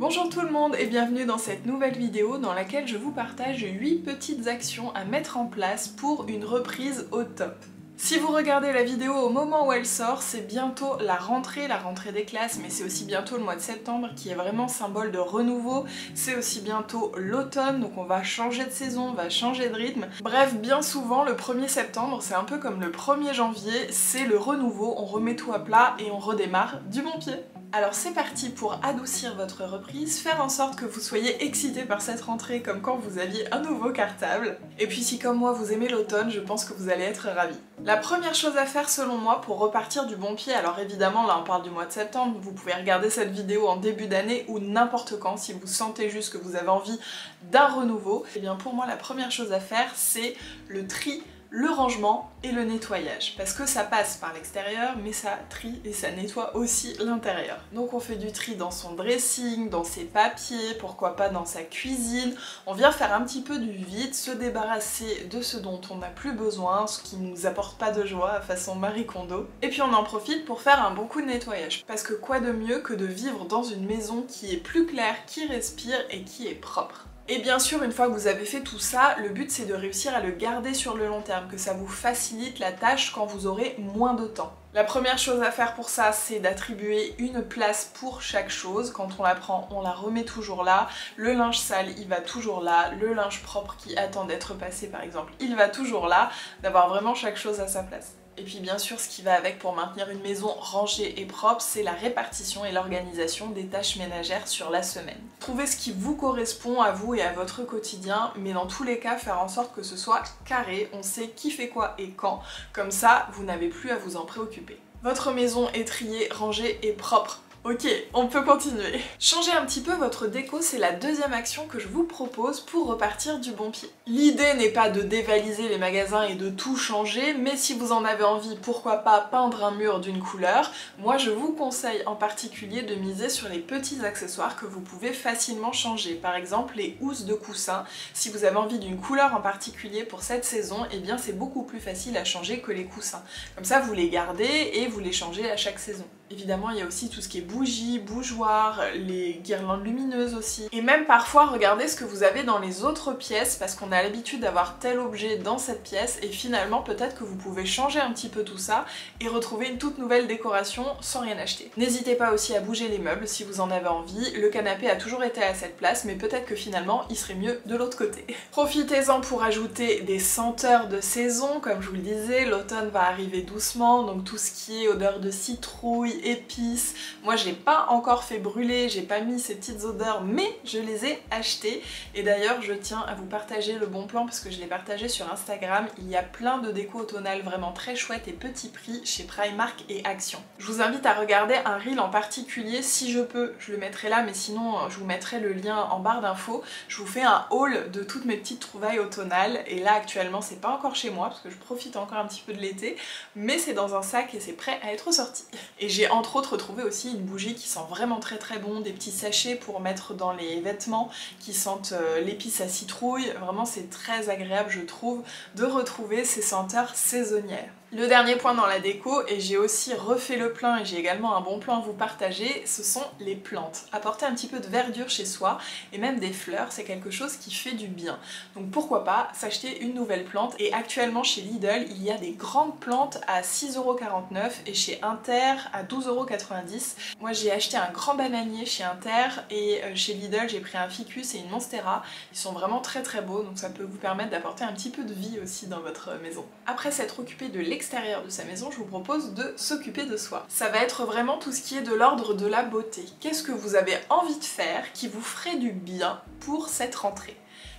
Bonjour tout le monde et bienvenue dans cette nouvelle vidéo dans laquelle je vous partage 8 petites actions à mettre en place pour une reprise au top. Si vous regardez la vidéo au moment où elle sort, c'est bientôt la rentrée des classes, mais c'est aussi bientôt le mois de septembre qui est vraiment symbole de renouveau, c'est aussi bientôt l'automne, donc on va changer de saison, on va changer de rythme. Bref, bien souvent le 1er septembre, c'est un peu comme le 1er janvier, c'est le renouveau, on remet tout à plat et on redémarre du bon pied. Alors c'est parti pour adoucir votre reprise, faire en sorte que vous soyez excité par cette rentrée comme quand vous aviez un nouveau cartable. Et puis si comme moi vous aimez l'automne, je pense que vous allez être ravis. La première chose à faire selon moi pour repartir du bon pied, alors évidemment là on parle du mois de septembre, vous pouvez regarder cette vidéo en début d'année ou n'importe quand si vous sentez juste que vous avez envie d'un renouveau. Et bien pour moi la première chose à faire c'est le tri, le rangement et le nettoyage, parce que ça passe par l'extérieur mais ça trie et ça nettoie aussi l'intérieur. Donc on fait du tri dans son dressing, dans ses papiers, pourquoi pas dans sa cuisine, on vient faire un petit peu du vide, se débarrasser de ce dont on n'a plus besoin, ce qui nous apporte pas de joie façon Marie Kondo, et puis on en profite pour faire un bon coup de nettoyage, parce que quoi de mieux que de vivre dans une maison qui est plus claire, qui respire et qui est propre. Et bien sûr, une fois que vous avez fait tout ça, le but c'est de réussir à le garder sur le long terme, que ça vous facilite la tâche quand vous aurez moins de temps. La première chose à faire pour ça, c'est d'attribuer une place pour chaque chose. Quand on la prend, on la remet toujours là. Le linge sale, il va toujours là. Le linge propre qui attend d'être passé, par exemple, il va toujours là. D'avoir vraiment chaque chose à sa place. Et puis bien sûr, ce qui va avec pour maintenir une maison rangée et propre, c'est la répartition et l'organisation des tâches ménagères sur la semaine. Trouvez ce qui vous correspond à vous et à votre quotidien, mais dans tous les cas, faire en sorte que ce soit carré, on sait qui fait quoi et quand, comme ça, vous n'avez plus à vous en préoccuper. Votre maison est triée, rangée et propre. Ok, on peut continuer. Changer un petit peu votre déco, c'est la deuxième action que je vous propose pour repartir du bon pied. L'idée n'est pas de dévaliser les magasins et de tout changer, mais si vous en avez envie, pourquoi pas peindre un mur d'une couleur. Moi je vous conseille en particulier de miser sur les petits accessoires que vous pouvez facilement changer. Par exemple les housses de coussin. Si vous avez envie d'une couleur en particulier pour cette saison, eh bien c'est beaucoup plus facile à changer que les coussins. Comme ça vous les gardez et vous les changez à chaque saison. Évidemment, il y a aussi tout ce qui est bougies, bougeoirs, les guirlandes lumineuses aussi. Et même parfois, regardez ce que vous avez dans les autres pièces parce qu'on a l'habitude d'avoir tel objet dans cette pièce et finalement, peut-être que vous pouvez changer un petit peu tout ça et retrouver une toute nouvelle décoration sans rien acheter. N'hésitez pas aussi à bouger les meubles si vous en avez envie. Le canapé a toujours été à cette place, mais peut-être que finalement, il serait mieux de l'autre côté. Profitez-en pour ajouter des senteurs de saison. Comme je vous le disais, l'automne va arriver doucement, donc tout ce qui est odeur de citrouille, épices. Moi j'ai pas encore fait brûler, j'ai pas mis ces petites odeurs, mais je les ai achetées. Et d'ailleurs je tiens à vous partager le bon plan parce que je l'ai partagé sur Instagram. Il y a plein de déco automnale vraiment très chouettes et petits prix chez Primark et Action. Je vous invite à regarder un reel en particulier, si je peux, je le mettrai là, mais sinon je vous mettrai le lien en barre d'infos. Je vous fais un haul de toutes mes petites trouvailles automnales et là actuellement c'est pas encore chez moi parce que je profite encore un petit peu de l'été, mais c'est dans un sac et c'est prêt à être sorti. Et j'ai entre autres trouvé aussi une bougie qui sent vraiment très très bon, des petits sachets pour mettre dans les vêtements qui sentent l'épice à citrouille. Vraiment c'est très agréable je trouve de retrouver ces senteurs saisonnières. Le dernier point dans la déco, et j'ai aussi refait le plein et j'ai également un bon plan à vous partager, ce sont les plantes. Apporter un petit peu de verdure chez soi et même des fleurs, c'est quelque chose qui fait du bien. Donc pourquoi pas s'acheter une nouvelle plante. Et actuellement chez Lidl, il y a des grandes plantes à 6,49€ et chez Inter à 12,90€. Moi j'ai acheté un grand bananier chez Inter et chez Lidl j'ai pris un ficus et une monstera. Ils sont vraiment très très beaux, donc ça peut vous permettre d'apporter un petit peu de vie aussi dans votre maison. Après s'être occupé de l'extérieur de sa maison, je vous propose de s'occuper de soi. Ça va être vraiment tout ce qui est de l'ordre de la beauté. Qu'est-ce que vous avez envie de faire qui vous ferait du bien pour cette rentrée ?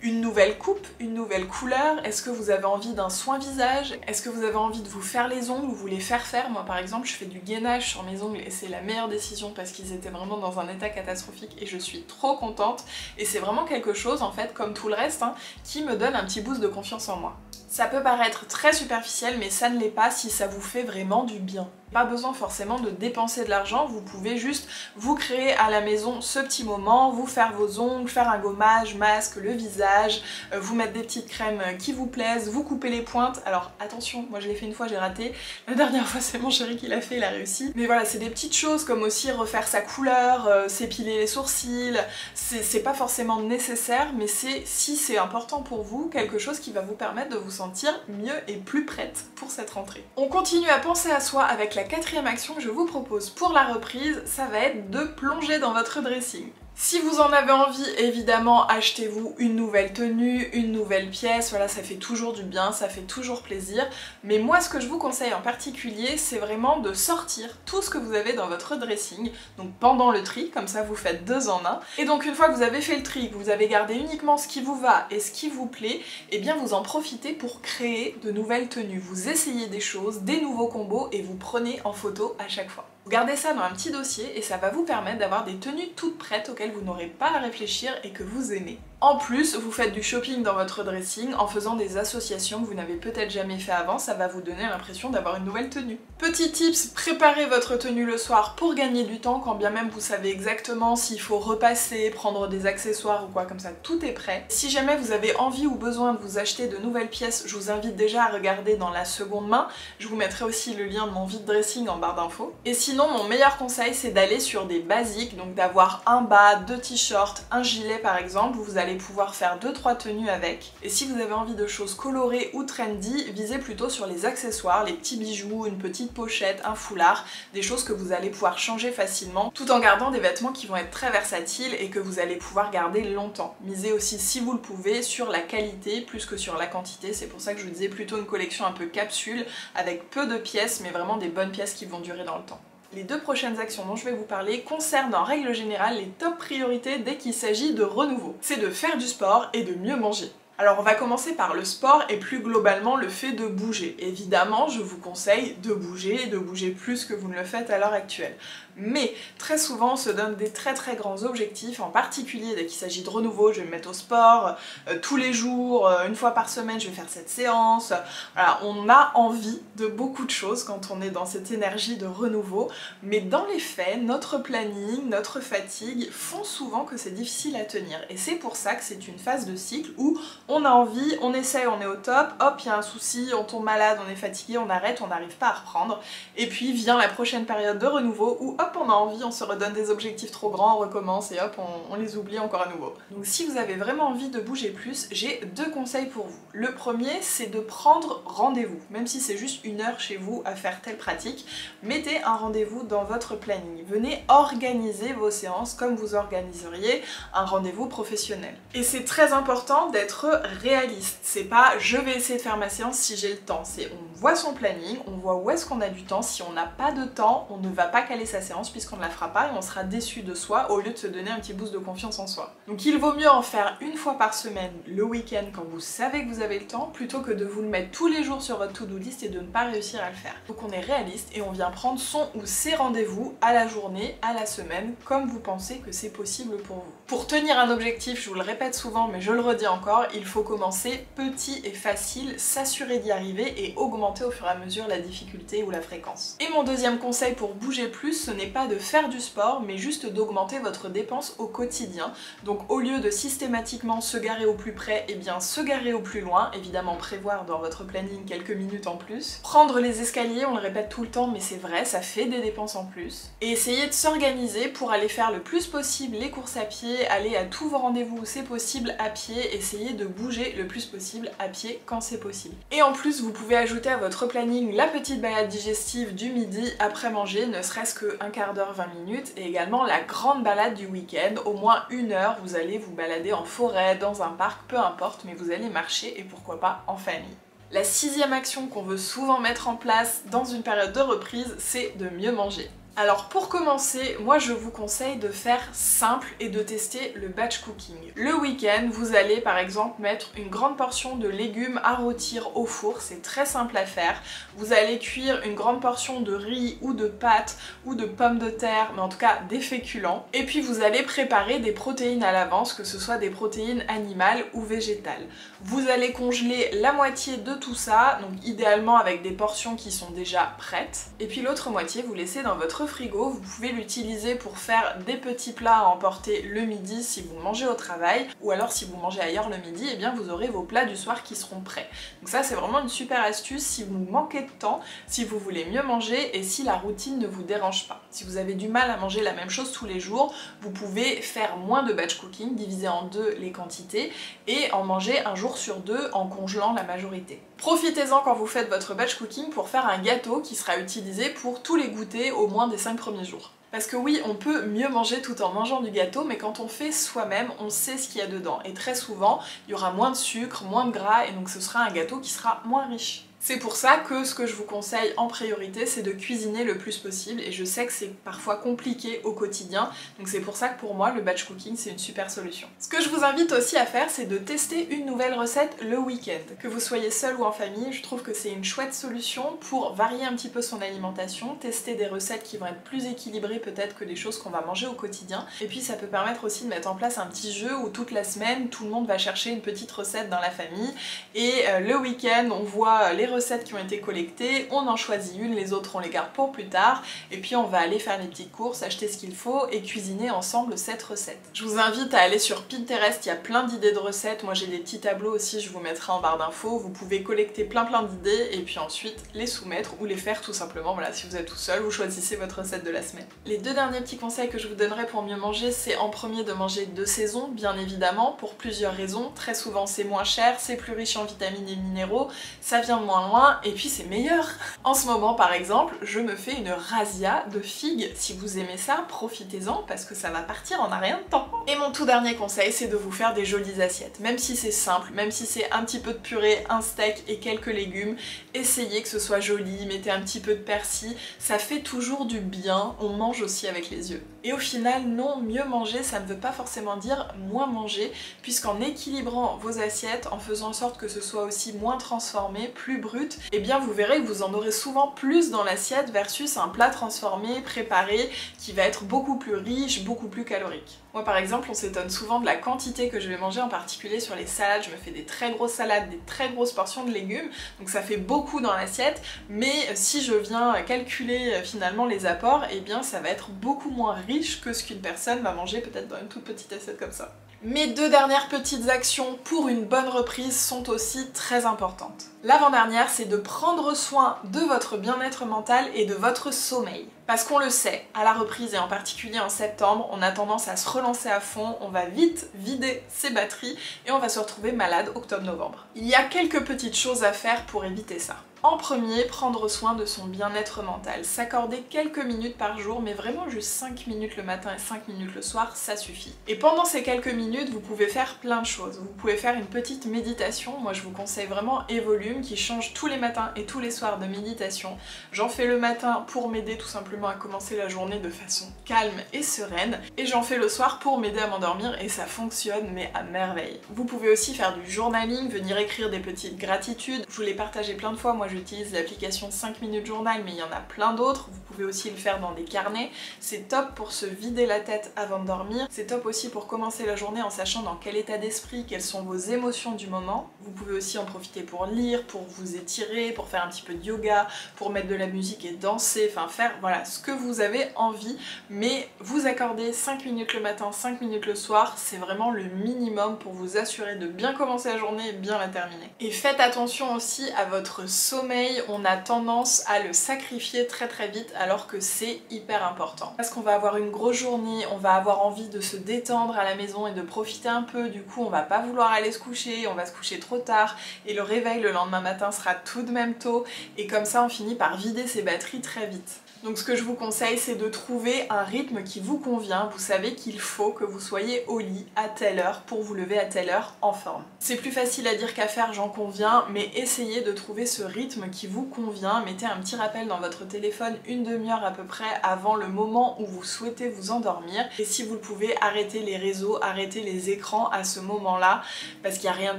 Une nouvelle coupe, une nouvelle couleur, est-ce que vous avez envie d'un soin visage? Est-ce que vous avez envie de vous faire les ongles ou vous les faire faire? Moi par exemple je fais du gainage sur mes ongles et c'est la meilleure décision parce qu'ils étaient vraiment dans un état catastrophique et je suis trop contente et c'est vraiment quelque chose en fait comme tout le reste qui me donne un petit boost de confiance en moi. Ça peut paraître très superficiel mais ça ne l'est pas si ça vous fait vraiment du bien. Pas besoin forcément de dépenser de l'argent, vous pouvez juste vous créer à la maison ce petit moment, vous faire vos ongles, faire un gommage, masque, le visage, maquillage, vous mettre des petites crèmes qui vous plaisent, vous couper les pointes. Alors attention, moi je l'ai fait une fois, j'ai raté. La dernière fois c'est mon chéri qui l'a fait, il a réussi. Mais voilà, c'est des petites choses comme aussi refaire sa couleur, s'épiler les sourcils. C'est pas forcément nécessaire, mais si c'est important pour vous, quelque chose qui va vous permettre de vous sentir mieux et plus prête pour cette rentrée. On continue à penser à soi avec la quatrième action que je vous propose pour la reprise, ça va être de plonger dans votre dressing. Si vous en avez envie, évidemment, achetez-vous une nouvelle tenue, une nouvelle pièce, voilà, ça fait toujours du bien, ça fait toujours plaisir. Mais moi, ce que je vous conseille en particulier, c'est vraiment de sortir tout ce que vous avez dans votre dressing, donc pendant le tri, comme ça vous faites 2 en 1. Et donc une fois que vous avez fait le tri, que vous avez gardé uniquement ce qui vous va et ce qui vous plaît, eh bien vous en profitez pour créer de nouvelles tenues. Vous essayez des choses, des nouveaux combos et vous prenez en photo à chaque fois. Vous gardez ça dans un petit dossier et ça va vous permettre d'avoir des tenues toutes prêtes auxquelles vous n'aurez pas à réfléchir et que vous aimez. En plus, vous faites du shopping dans votre dressing en faisant des associations que vous n'avez peut-être jamais fait avant, ça va vous donner l'impression d'avoir une nouvelle tenue. Petit tips, préparez votre tenue le soir pour gagner du temps, quand bien même vous savez exactement s'il faut repasser, prendre des accessoires ou quoi, comme ça tout est prêt. Si jamais vous avez envie ou besoin de vous acheter de nouvelles pièces, je vous invite déjà à regarder dans la seconde main, je vous mettrai aussi le lien de mon vide dressing en barre d'infos. Et sinon, mon meilleur conseil c'est d'aller sur des basiques, donc d'avoir un bas, 2 t-shirts, un gilet par exemple, vous allez pouvoir faire 2-3 tenues avec. Et si vous avez envie de choses colorées ou trendy, visez plutôt sur les accessoires, les petits bijoux, une petite pochette, un foulard, des choses que vous allez pouvoir changer facilement, tout en gardant des vêtements qui vont être très versatiles et que vous allez pouvoir garder longtemps. Misez aussi, si vous le pouvez, sur la qualité plus que sur la quantité, c'est pour ça que je vous disais plutôt une collection un peu capsule, avec peu de pièces, mais vraiment des bonnes pièces qui vont durer dans le temps. Les 2 prochaines actions dont je vais vous parler concernent en règle générale les top priorités dès qu'il s'agit de renouveau. C'est de faire du sport et de mieux manger. Alors on va commencer par le sport et plus globalement le fait de bouger. Évidemment, je vous conseille de bouger plus que vous ne le faites à l'heure actuelle. Mais très souvent on se donne des très grands objectifs, en particulier dès qu'il s'agit de renouveau, je vais me mettre au sport tous les jours, une fois par semaine je vais faire cette séance. Voilà, on a envie de beaucoup de choses quand on est dans cette énergie de renouveau, mais dans les faits, notre planning, notre fatigue font souvent que c'est difficile à tenir. Et c'est pour ça que c'est une phase de cycle où on a envie, on essaye, on est au top, hop, il y a un souci, on tombe malade, on est fatigué, on arrête, on n'arrive pas à reprendre. Et puis vient la prochaine période de renouveau où hop, on a envie, on se redonne des objectifs trop grands, on recommence et hop, on les oublie encore à nouveau. Donc si vous avez vraiment envie de bouger plus, j'ai 2 conseils pour vous. Le premier, c'est de prendre rendez-vous. Même si c'est juste 1 heure chez vous à faire telle pratique, mettez un rendez-vous dans votre planning. Venez organiser vos séances comme vous organiseriez un rendez-vous professionnel. Et c'est très important d'être réaliste. C'est pas je vais essayer de faire ma séance si j'ai le temps. C'est on voit son planning, on voit où est-ce qu'on a du temps. Si on n'a pas de temps, on ne va pas caler sa séance puisqu'on ne la fera pas et on sera déçu de soi au lieu de se donner un petit boost de confiance en soi. Donc il vaut mieux en faire 1 fois par semaine le week-end quand vous savez que vous avez le temps plutôt que de vous le mettre tous les jours sur votre to-do list et de ne pas réussir à le faire. Donc on est réaliste et on vient prendre son ou ses rendez-vous à la journée, à la semaine, comme vous pensez que c'est possible pour vous. Pour tenir un objectif, je vous le répète souvent mais je le redis encore, il faut commencer petit et facile, s'assurer d'y arriver et augmenter au fur et à mesure la difficulté ou la fréquence. Et mon deuxième conseil pour bouger plus, ce n'est pas de faire du sport, mais juste d'augmenter votre dépense au quotidien. Donc au lieu de systématiquement se garer au plus près, et bien se garer au plus loin, évidemment prévoir dans votre planning quelques minutes en plus. Prendre les escaliers, on le répète tout le temps, mais c'est vrai, ça fait des dépenses en plus. Et essayer de s'organiser pour aller faire le plus possible les courses à pied, aller à tous vos rendez-vous où c'est possible à pied, essayer de bouger le plus possible à pied quand c'est possible. Et en plus, vous pouvez ajouter à votre planning la petite balade digestive du midi après manger, ne serait-ce que un quart d'heure, 20 minutes, et également la grande balade du week-end, au moins 1 heure, vous allez vous balader en forêt, dans un parc, peu importe, mais vous allez marcher et pourquoi pas en famille. La 6e action qu'on veut souvent mettre en place dans une période de reprise, c'est de mieux manger. Alors pour commencer, moi je vous conseille de faire simple et de tester le batch cooking. Le week-end, vous allez par exemple mettre une grande portion de légumes à rôtir au four, c'est très simple à faire. Vous allez cuire une grande portion de riz ou de pâtes ou de pommes de terre, mais en tout cas des féculents. Et puis vous allez préparer des protéines à l'avance, que ce soit des protéines animales ou végétales. Vous allez congeler la moitié de tout ça, donc idéalement avec des portions qui sont déjà prêtes. Et puis l'autre moitié, vous laissez dans votre frigo, vous pouvez l'utiliser pour faire des petits plats à emporter le midi si vous mangez au travail, ou alors si vous mangez ailleurs le midi, et bien vous aurez vos plats du soir qui seront prêts. Donc ça c'est vraiment une super astuce si vous manquez de temps, si vous voulez mieux manger et si la routine ne vous dérange pas. Si vous avez du mal à manger la même chose tous les jours, vous pouvez faire moins de batch cooking, diviser en deux les quantités et en manger un jour sur deux en congelant la majorité. Profitez-en quand vous faites votre batch cooking pour faire un gâteau qui sera utilisé pour tous les goûters au moins des 5 premiers jours. Parce que oui, on peut mieux manger tout en mangeant du gâteau, mais quand on fait soi-même, on sait ce qu'il y a dedans. Et très souvent, il y aura moins de sucre, moins de gras, et donc ce sera un gâteau qui sera moins riche. C'est pour ça que ce que je vous conseille en priorité, c'est de cuisiner le plus possible, et je sais que c'est parfois compliqué au quotidien, donc c'est pour ça que pour moi, le batch cooking, c'est une super solution. Ce que je vous invite aussi à faire, c'est de tester une nouvelle recette le week-end. Que vous soyez seul ou en famille, je trouve que c'est une chouette solution pour varier un petit peu son alimentation, tester des recettes qui vont être plus équilibrées peut-être que les choses qu'on va manger au quotidien, et puis ça peut permettre aussi de mettre en place un petit jeu où toute la semaine, tout le monde va chercher une petite recette dans la famille, et le week-end, on voit les recettes qui ont été collectées, on en choisit une, les autres on les garde pour plus tard, et puis on va aller faire les petites courses, acheter ce qu'il faut et cuisiner ensemble cette recette. Je vous invite à aller sur Pinterest, il y a plein d'idées de recettes, moi j'ai des petits tableaux aussi, je vous mettrai en barre d'infos, vous pouvez collecter plein d'idées et puis ensuite les soumettre ou les faire tout simplement, voilà, si vous êtes tout seul, vous choisissez votre recette de la semaine. Les deux derniers petits conseils que je vous donnerai pour mieux manger, c'est en premier de manger de saison, bien évidemment, pour plusieurs raisons. Très souvent c'est moins cher, c'est plus riche en vitamines et minéraux, ça vient de moins loin, et puis c'est meilleur. En ce moment par exemple, je me fais une razzia de figues. Si vous aimez ça, profitez-en parce que ça va partir en un rien de temps. Et mon tout dernier conseil, c'est de vous faire des jolies assiettes. Même si c'est simple, même si c'est un petit peu de purée, un steak et quelques légumes, essayez que ce soit joli, mettez un petit peu de persil, ça fait toujours du bien, on mange aussi avec les yeux. Et au final, non, mieux manger, ça ne veut pas forcément dire moins manger, puisqu'en équilibrant vos assiettes, en faisant en sorte que ce soit aussi moins transformé, plus brut, et bien vous verrez que vous en aurez souvent plus dans l'assiette versus un plat transformé, préparé, qui va être beaucoup plus riche, beaucoup plus calorique. Moi par exemple, on s'étonne souvent de la quantité que je vais manger, en particulier sur les salades. Je me fais des très grosses salades, des très grosses portions de légumes, donc ça fait beaucoup dans l'assiette, mais si je viens calculer finalement les apports, et bien ça va être beaucoup moins riche que ce qu'une personne va manger peut-être dans une toute petite assiette comme ça. Mes deux dernières petites actions pour une bonne reprise sont aussi très importantes. L'avant-dernière, c'est de prendre soin de votre bien-être mental et de votre sommeil. Parce qu'on le sait, à la reprise et en particulier en septembre, on a tendance à se relancer à fond, on va vite vider ses batteries et on va se retrouver malade octobre-novembre. Il y a quelques petites choses à faire pour éviter ça. En premier, prendre soin de son bien-être mental. S'accorder quelques minutes par jour, mais vraiment juste 5 minutes le matin et 5 minutes le soir, ça suffit. Et pendant ces quelques minutes, vous pouvez faire plein de choses. Vous pouvez faire une petite méditation. Moi, je vous conseille vraiment Evolume, qui change tous les matins et tous les soirs de méditation. J'en fais le matin pour m'aider tout simplement à commencer la journée de façon calme et sereine. Et j'en fais le soir pour m'aider à m'endormir et ça fonctionne, mais à merveille. Vous pouvez aussi faire du journaling, venir écrire des petites gratitudes. Je vous l'ai partagé plein de fois, moi j'utilise l'application 5 minutes journal, mais il y en a plein d'autres. Vous pouvez aussi le faire dans des carnets. C'est top pour se vider la tête avant de dormir. C'est top aussi pour commencer la journée en sachant dans quel état d'esprit, quelles sont vos émotions du moment. Vous pouvez aussi en profiter pour lire, pour vous étirer, pour faire un petit peu de yoga, pour mettre de la musique et danser, enfin faire voilà ce que vous avez envie, mais vous accorder 5 minutes le matin, 5 minutes le soir, c'est vraiment le minimum pour vous assurer de bien commencer la journée et bien la terminer. Et faites attention aussi à votre sommeil, on a tendance à le sacrifier très vite alors que c'est hyper important. Parce qu'on va avoir une grosse journée, on va avoir envie de se détendre à la maison et de profiter un peu, du coup on va pas vouloir aller se coucher, on va se coucher trop tard et le réveil le lendemain matin sera tout de même tôt et comme ça on finit par vider ses batteries très vite. Donc ce que je vous conseille, c'est de trouver un rythme qui vous convient. Vous savez qu'il faut que vous soyez au lit à telle heure pour vous lever à telle heure en forme. C'est plus facile à dire qu'à faire, j'en conviens, mais essayez de trouver ce rythme qui vous convient. Mettez un petit rappel dans votre téléphone une demi-heure à peu près avant le moment où vous souhaitez vous endormir. Et si vous le pouvez, arrêtez les réseaux, arrêtez les écrans à ce moment-là, parce qu'il n'y a rien de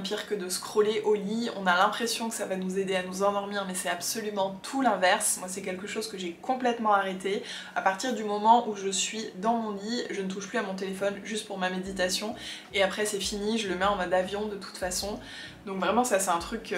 pire que de scroller au lit. On a l'impression que ça va nous aider à nous endormir, mais c'est absolument tout l'inverse. Moi, c'est quelque chose que j'ai complètement complètement arrêté. À partir du moment où je suis dans mon lit, je ne touche plus à mon téléphone juste pour ma méditation et après c'est fini, je le mets en mode avion de toute façon. Donc vraiment ça c'est un truc,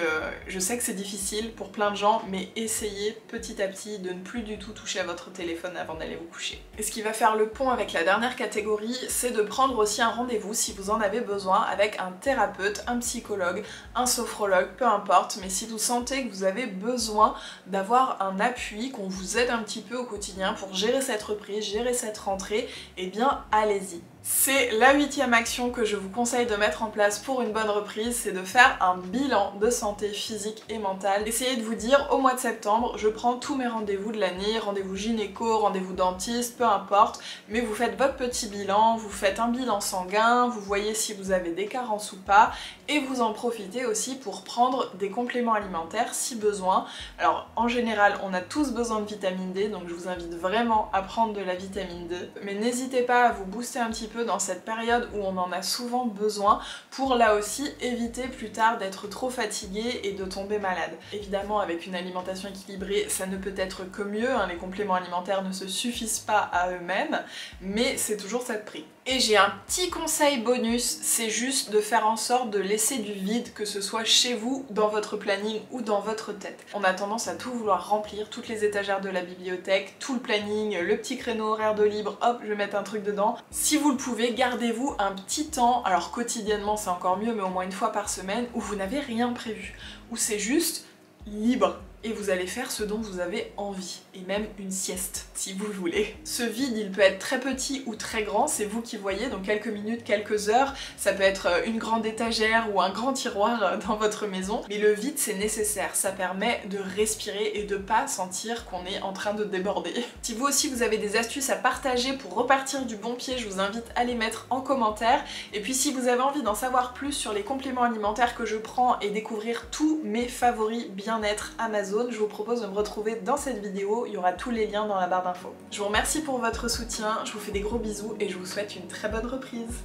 je sais que c'est difficile pour plein de gens, mais essayez petit à petit de ne plus du tout toucher à votre téléphone avant d'aller vous coucher. Et ce qui va faire le pont avec la dernière catégorie, c'est de prendre aussi un rendez-vous si vous en avez besoin avec un thérapeute, un psychologue, un sophrologue, peu importe, mais si vous sentez que vous avez besoin d'avoir un appui, qu'on vous aide un petit peu au quotidien pour gérer cette reprise, gérer cette rentrée, eh bien allez-y. C'est la 8e action que je vous conseille de mettre en place pour une bonne reprise, c'est de faire un bilan de santé physique et mentale. Essayez de vous dire au mois de septembre, je prends tous mes rendez-vous de l'année, rendez-vous gynéco, rendez-vous dentiste, peu importe, mais vous faites votre petit bilan, vous faites un bilan sanguin, vous voyez si vous avez des carences ou pas, et vous en profitez aussi pour prendre des compléments alimentaires si besoin. Alors en général, on a tous besoin de vitamine D, donc je vous invite vraiment à prendre de la vitamine D, mais n'hésitez pas à vous booster un petit peu dans cette période où on en a souvent besoin pour là aussi éviter plus tard d'être trop fatigué et de tomber malade. Évidemment avec une alimentation équilibrée ça ne peut être que mieux, hein, les compléments alimentaires ne se suffisent pas à eux-mêmes, mais c'est toujours ça de prix. Et j'ai un petit conseil bonus, c'est juste de faire en sorte de laisser du vide, que ce soit chez vous, dans votre planning ou dans votre tête. On a tendance à tout vouloir remplir, toutes les étagères de la bibliothèque, tout le planning, le petit créneau horaire de libre, hop, je vais mettre un truc dedans. Si vous le pouvez, gardez-vous un petit temps, alors quotidiennement c'est encore mieux, mais au moins une fois par semaine, où vous n'avez rien prévu, où c'est juste libre. Et vous allez faire ce dont vous avez envie, et même une sieste, si vous le voulez. Ce vide, il peut être très petit ou très grand, c'est vous qui voyez, donc quelques minutes, quelques heures, ça peut être une grande étagère ou un grand tiroir dans votre maison, mais le vide c'est nécessaire, ça permet de respirer et de pas sentir qu'on est en train de déborder. Si vous aussi vous avez des astuces à partager pour repartir du bon pied, je vous invite à les mettre en commentaire, et puis si vous avez envie d'en savoir plus sur les compléments alimentaires que je prends et découvrir tous mes favoris bien-être Amazon, je vous propose de me retrouver dans cette vidéo, il y aura tous les liens dans la barre d'infos. Je vous remercie pour votre soutien, je vous fais des gros bisous et je vous souhaite une très bonne reprise.